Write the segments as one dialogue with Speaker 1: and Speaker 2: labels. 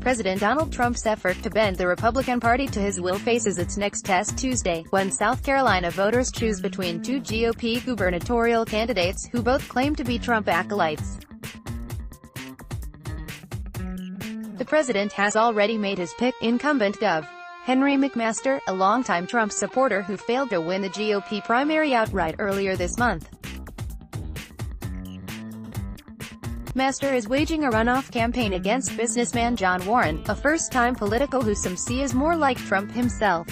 Speaker 1: President Donald Trump's effort to bend the Republican Party to his will faces its next test Tuesday, when South Carolina voters choose between two GOP gubernatorial candidates who both claim to be Trump acolytes. The president has already made his pick, incumbent Gov. Henry McMaster, a longtime Trump supporter who failed to win the GOP primary outright earlier this month. McMaster is waging a runoff campaign against businessman John Warren, a first-time political who some see as more like Trump himself.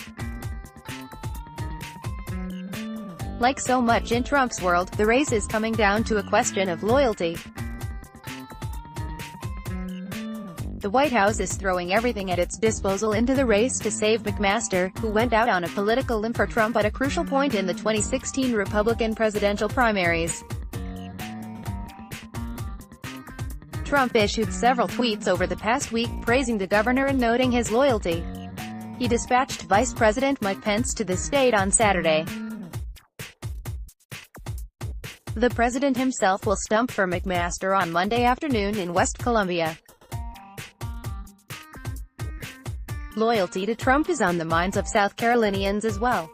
Speaker 1: Like so much in Trump's world, the race is coming down to a question of loyalty. The White House is throwing everything at its disposal into the race to save McMaster, who went out on a political limb for Trump at a crucial point in the 2016 Republican presidential primaries. Trump issued several tweets over the past week, praising the governor and noting his loyalty. He dispatched Vice President Mike Pence to the state on Saturday. The president himself will stump for McMaster on Monday afternoon in West Columbia. Loyalty to Trump is on the minds of South Carolinians as well.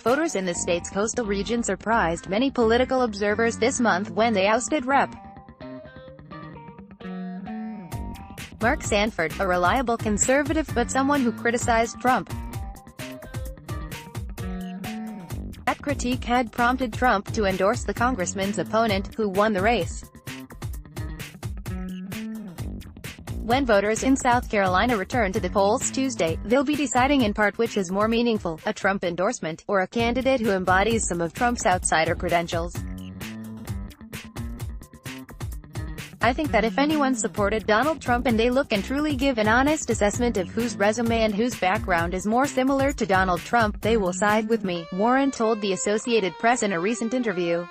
Speaker 1: Voters in the state's coastal region surprised many political observers this month when they ousted Rep. Mark Sanford, a reliable conservative but someone who criticized Trump. That critique had prompted Trump to endorse the congressman's opponent, who won the race. When voters in South Carolina return to the polls Tuesday, they'll be deciding in part which is more meaningful, a Trump endorsement, or a candidate who embodies some of Trump's outsider credentials. I think that if anyone supported Donald Trump and they look and truly give an honest assessment of whose resume and whose background is more similar to Donald Trump, they will side with me, Warren told the Associated Press in a recent interview.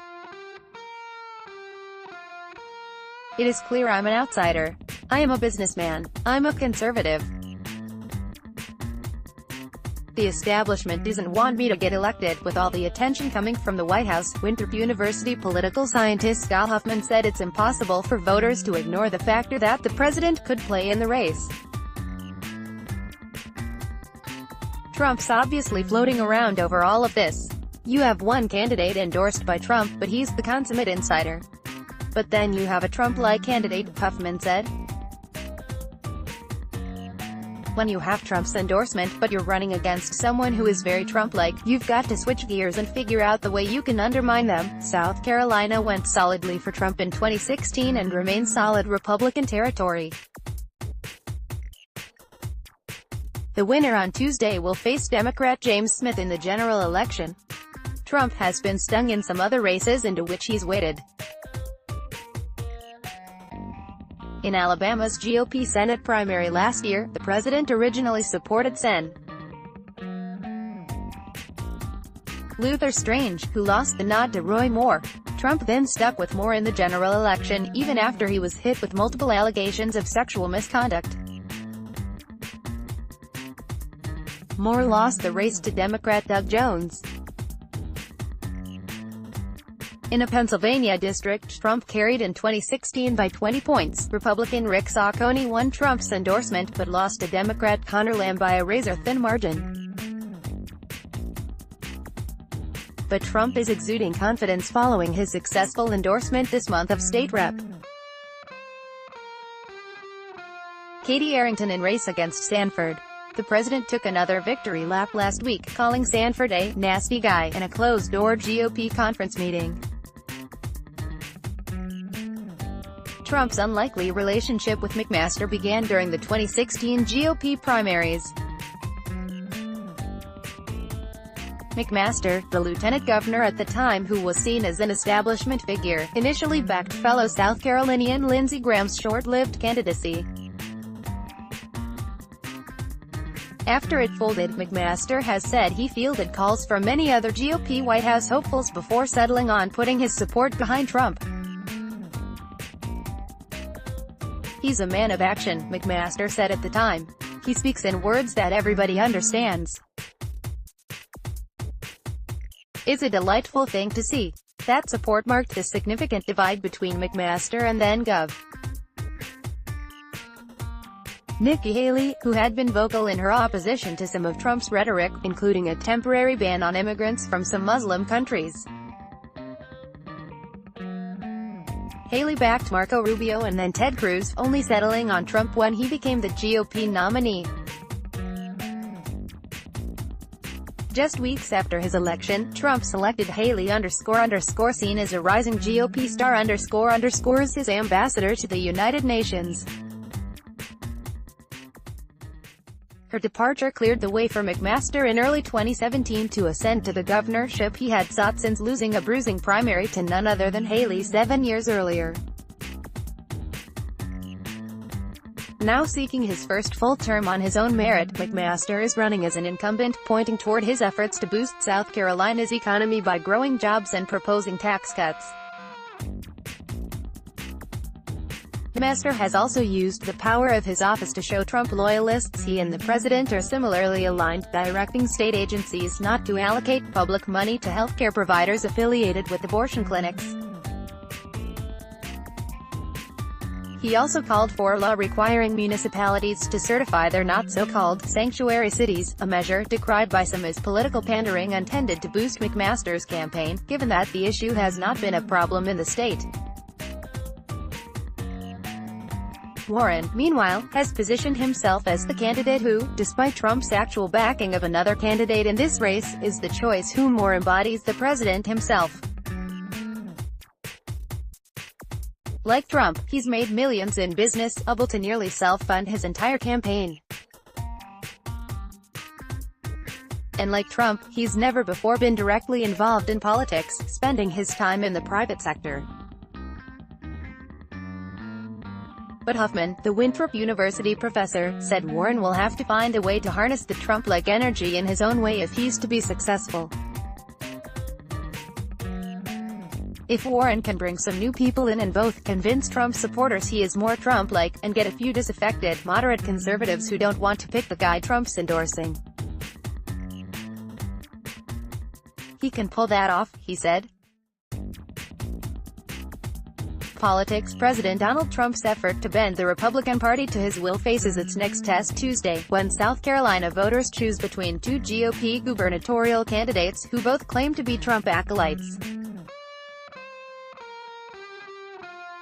Speaker 1: It is clear I'm an outsider. I am a businessman. I'm a conservative. The establishment doesn't want me to get elected. With all the attention coming from the White House, Winthrop University political scientist Scott Huffman said it's impossible for voters to ignore the factor that the president could play in the race. Trump's obviously floating around over all of this. You have one candidate endorsed by Trump, but he's the consummate insider. But then you have a Trump-like candidate, Huffman said. When you have Trump's endorsement, but you're running against someone who is very Trump-like, you've got to switch gears and figure out the way you can undermine them. South Carolina went solidly for Trump in 2016 and remains solid Republican territory. The winner on Tuesday will face Democrat James Smith in the general election. Trump has been stung in some other races into which he's waded. In Alabama's GOP Senate primary last year, the president originally supported Sen. Luther Strange, who lost the nod to Roy Moore. Trump then stuck with Moore in the general election, even after he was hit with multiple allegations of sexual misconduct. Moore lost the race to Democrat Doug Jones. In a Pennsylvania district Trump carried in 2016 by 20 points, Republican Rick Saccone won Trump's endorsement but lost to Democrat Conor Lamb by a razor-thin margin. But Trump is exuding confidence following his successful endorsement this month of state rep. Katie Arrington in race against Sanford. The president took another victory lap last week, calling Sanford a «nasty guy» in a closed-door GOP conference meeting. Trump's unlikely relationship with McMaster began during the 2016 GOP primaries. McMaster, the lieutenant governor at the time who was seen as an establishment figure, initially backed fellow South Carolinian Lindsey Graham's short-lived candidacy. After it folded, McMaster has said he fielded calls from many other GOP White House hopefuls before settling on putting his support behind Trump. He's a man of action, McMaster said at the time. He speaks in words that everybody understands. It's a delightful thing to see. That support marked the significant divide between McMaster and then Gov. Nikki Haley, who had been vocal in her opposition to some of Trump's rhetoric, including a temporary ban on immigrants from some Muslim countries. Haley backed Marco Rubio and then Ted Cruz, only settling on Trump when he became the GOP nominee. Just weeks after his election, Trump selected Haley __, seen as a rising GOP star __, as his ambassador to the United Nations. Her departure cleared the way for McMaster in early 2017 to ascend to the governorship he had sought since losing a bruising primary to none other than Haley 7 years earlier. Now seeking his first full term on his own merit, McMaster is running as an incumbent, pointing toward his efforts to boost South Carolina's economy by growing jobs and proposing tax cuts. McMaster has also used the power of his office to show Trump loyalists he and the president are similarly aligned, directing state agencies not to allocate public money to healthcare providers affiliated with abortion clinics. He also called for a law requiring municipalities to certify their not-so-called sanctuary cities, a measure decried by some as political pandering intended to boost McMaster's campaign, given that the issue has not been a problem in the state. Warren, meanwhile, has positioned himself as the candidate who, despite Trump's actual backing of another candidate in this race, is the choice who more embodies the president himself. Like Trump, he's made millions in business, able to nearly self-fund his entire campaign. And like Trump, he's never before been directly involved in politics, spending his time in the private sector. But Huffman, the Winthrop University professor, said Warren will have to find a way to harness the Trump-like energy in his own way if he's to be successful. If Warren can bring some new people in and both convince Trump supporters he is more Trump-like, and get a few disaffected, moderate conservatives who don't want to pick the guy Trump's endorsing, he can pull that off, he said. Politics. President Donald Trump's effort to bend the Republican Party to his will faces its next test Tuesday, when South Carolina voters choose between two GOP gubernatorial candidates, who both claim to be Trump acolytes.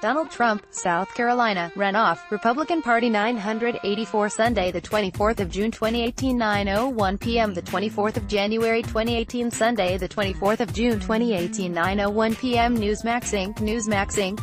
Speaker 1: Donald Trump, South Carolina, runoff, Republican Party 984 Sunday the 24th of June 2018 9:01 p.m. the 24th of January 2018 Sunday the 24th of June 2018 9:01 p.m. Newsmax Inc.